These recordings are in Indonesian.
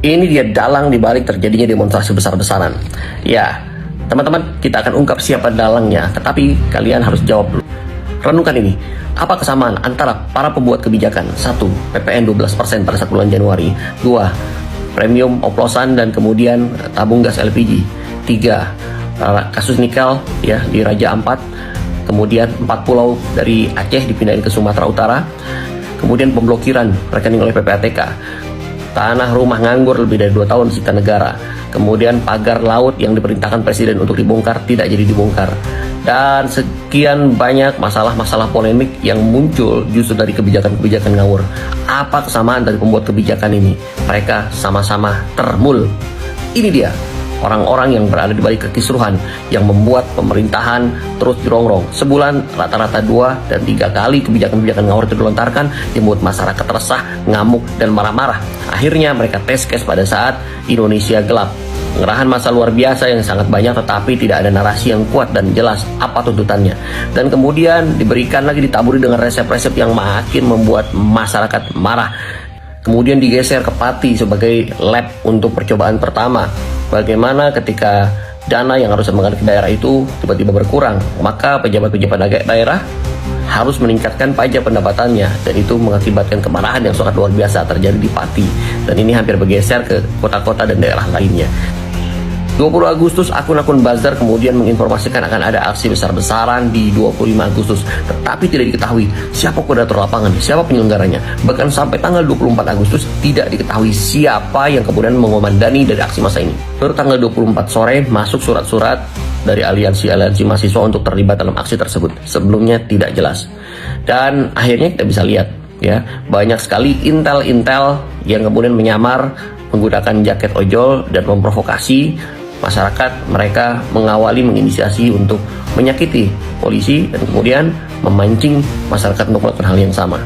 Ini dia dalang dibalik terjadinya demonstrasi besar-besaran. Ya, teman-teman, kita akan ungkap siapa dalangnya, tetapi kalian harus jawab dulu. Renungkan ini, apa kesamaan antara para pembuat kebijakan? 1. PPN 12% pada 1 bulan Januari. 2. Premium oplosan dan kemudian tabung gas LPG. 3. Kasus nikel ya di Raja Ampat. Kemudian 4 pulau dari Aceh dipindahin ke Sumatera Utara. Kemudian pemblokiran rekening oleh PPATK. Tanah rumah nganggur lebih dari 2 tahun disita negara. Kemudian pagar laut yang diperintahkan presiden untuk dibongkar tidak jadi dibongkar. Dan sekian banyak masalah-masalah polemik yang muncul justru dari kebijakan-kebijakan ngawur. Apa kesamaan dari pembuat kebijakan ini? Mereka sama-sama termul. Ini dia orang-orang yang berada di balik kekisruhan yang membuat pemerintahan terus dirongrong. Sebulan rata-rata 2 dan 3 kali kebijakan-kebijakan ngawur itu dilontarkan, yang membuat masyarakat resah, ngamuk, dan marah-marah. Akhirnya mereka test case pada saat Indonesia gelap. Pengerahan massa luar biasa yang sangat banyak, tetapi tidak ada narasi yang kuat dan jelas apa tuntutannya. Dan kemudian diberikan lagi, ditaburi dengan resep-resep yang makin membuat masyarakat marah. Kemudian digeser ke Pati sebagai lab untuk percobaan pertama. Bagaimana ketika dana yang harus mengalir ke daerah itu tiba-tiba berkurang, maka pejabat-pejabat daerah harus meningkatkan pajak pendapatannya, dan itu mengakibatkan kemarahan yang sangat luar biasa terjadi di Pati, dan ini hampir bergeser ke kota-kota dan daerah lainnya. 20 Agustus akun-akun buzzer kemudian menginformasikan akan ada aksi besar-besaran di 25 Agustus, tetapi tidak diketahui siapa koordinator lapangan, siapa penyelenggaranya. Bahkan sampai tanggal 24 Agustus tidak diketahui siapa yang kemudian mengomandani dari aksi massa ini. Baru tanggal 24 sore masuk surat-surat dari aliansi-aliansi mahasiswa untuk terlibat dalam aksi tersebut. Sebelumnya tidak jelas. Dan akhirnya kita bisa lihat ya, banyak sekali intel-intel yang kemudian menyamar menggunakan jaket ojol dan memprovokasi masyarakat. Mereka mengawali, menginisiasi untuk menyakiti polisi dan kemudian memancing masyarakat untuk melakukan hal yang sama.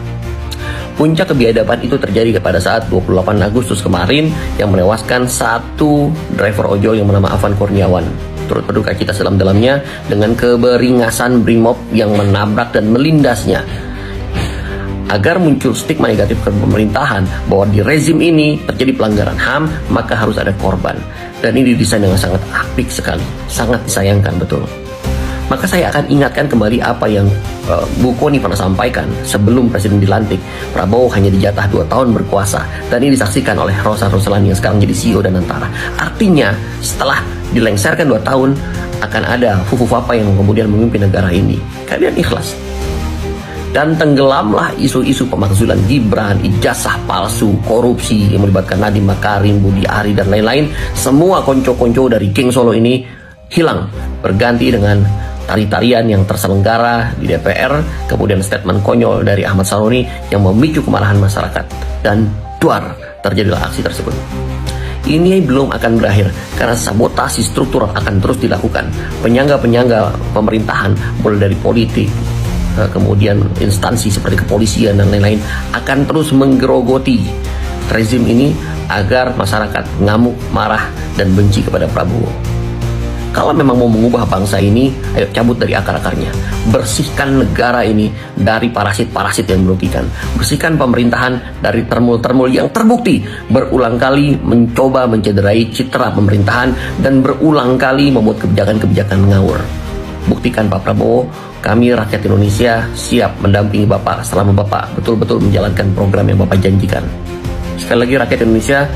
Puncak kebiadaban itu terjadi pada saat 28 Agustus kemarin yang menewaskan satu driver ojol yang bernama Afan Kurniawan. Turut berduka cita sedalam-dalamnya dengan keberingasan Brimob yang menabrak dan melindasnya. Agar muncul stigma negatif ke pemerintahan bahwa di rezim ini terjadi pelanggaran HAM, maka harus ada korban. Dan ini didesain dengan sangat apik sekali, sangat disayangkan betul. Maka saya akan ingatkan kembali apa yang Bu Kony pernah sampaikan sebelum presiden dilantik. Prabowo hanya dijatah 2 tahun berkuasa, dan ini disaksikan oleh Rosan Roslani yang sekarang jadi CEO dan Antara. Artinya setelah dilengsarkan 2 tahun akan ada Fufufapa yang kemudian memimpin negara ini. Kalian ikhlas? Dan tenggelamlah isu-isu pemakzulan Gibran, ijazah palsu, korupsi yang melibatkan Nadiem Makarim, Budi Ari, dan lain-lain. Semua konco-konco dari geng Solo ini hilang, berganti dengan tari-tarian yang terselenggara di DPR, kemudian statement konyol dari Ahmad Saroni yang memicu kemarahan masyarakat. Dan duar, terjadilah aksi tersebut. Ini belum akan berakhir, karena sabotasi struktural akan terus dilakukan. Penyangga-penyangga pemerintahan, mulai dari politik, kemudian instansi seperti kepolisian dan lain-lain, akan terus menggerogoti rezim ini agar masyarakat ngamuk, marah, dan benci kepada Prabowo. Kalau memang mau mengubah bangsa ini, ayo cabut dari akar-akarnya. Bersihkan negara ini dari parasit-parasit yang merugikan. Bersihkan pemerintahan dari termul-termul yang terbukti berulang kali mencoba mencederai citra pemerintahan dan berulang kali membuat kebijakan-kebijakan ngawur. Buktikan Pak Prabowo, kami rakyat Indonesia siap mendampingi Bapak selama Bapak betul-betul menjalankan program yang Bapak janjikan. Sekali lagi rakyat Indonesia,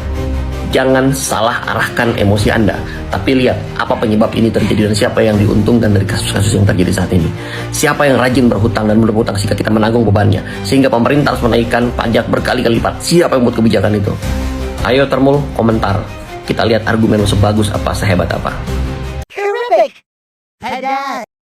jangan salah arahkan emosi Anda, tapi lihat apa penyebab ini terjadi dan siapa yang diuntungkan dari kasus-kasus yang terjadi saat ini. Siapa yang rajin berhutang dan berhutang sehingga kita menanggung bebannya, sehingga pemerintah harus menaikkan pajak berkali-kali lipat. Siapa yang membuat kebijakan itu? Ayo termul, komentar. Kita lihat argumen sebagus apa, sehebat apa. Terrific! Tada!